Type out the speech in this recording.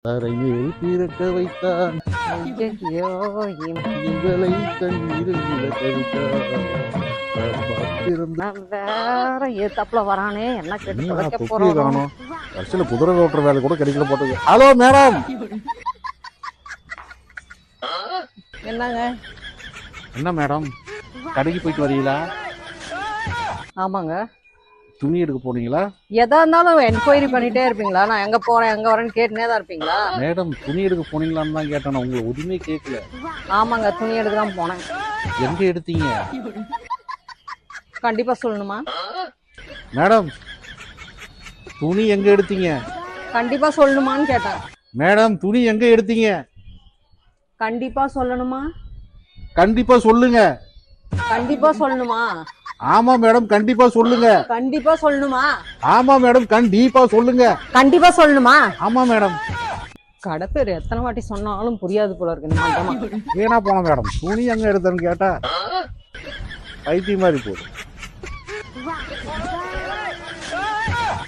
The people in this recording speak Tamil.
தரைமேல் பிறக்க வைத்தான் ஐயையோ, எங்களை தண்ணீரில் இழக்க வைத்தான் நான் வேற ஏத்தாப்புல வரானே, என்ன கேட்டு தொலைக்க தொப்பியை போறோம். காணும். கடைசியில குதிரை ஓட்டுற வேலை கூட கிடைக்கல போட்டது. Hello madam. என்னங்க? என்ன மேடம், கடைக்கு போயிட்டு வரீங்களா? ஆமாங்க. துணி எடுக்க போனீங்களா? எதா இருந்தாலும் என்கொயரி பண்ணிட்டே இருப்பீங்களா? நான் எங்க போறேன் எங்க வரேன்னு கேட்டுனே தான் இருப்பீங்களா? மேடம், துணி எடுக்க போனீங்களான்னு தான் கேட்டேன். உங்களை உரிமை கேட்கல. ஆமாங்க, துணி எடுக்க தான் போனேன். எங்க எடுத்தீங்க? கண்டிப்பா சொல்லணுமா? மேடம், துணி எங்க எடுத்தீங்க? கண்டிப்பா சொல்லணுமான்னு கேட்டேன். மேடம், துணி எங்க எடுத்தீங்க? கண்டிப்பா சொல்லணுமா? கண்டிப்பா சொல்லுங்க. கண்டிப்பா சொல்லணுமா? ஆமா மேடம், கண்டிப்பா சொல்லுங்க. கண்டிப்பா சொல்லணுமா? ஆமா மேடம், கண்டிப்பா சொல்லுங்க. கண்டிப்பா சொல்லணுமா? ஆமா மேடம். கடை பேர் எத்தனை வாட்டி சொன்னாலும் புரியாது போல இருக்கு இந்த மண்டமா. வீணா போன மேடம், துணி எங்க எடுத்தேன்னு கேட்டா பைத்தியம் மாதிரி போகுது.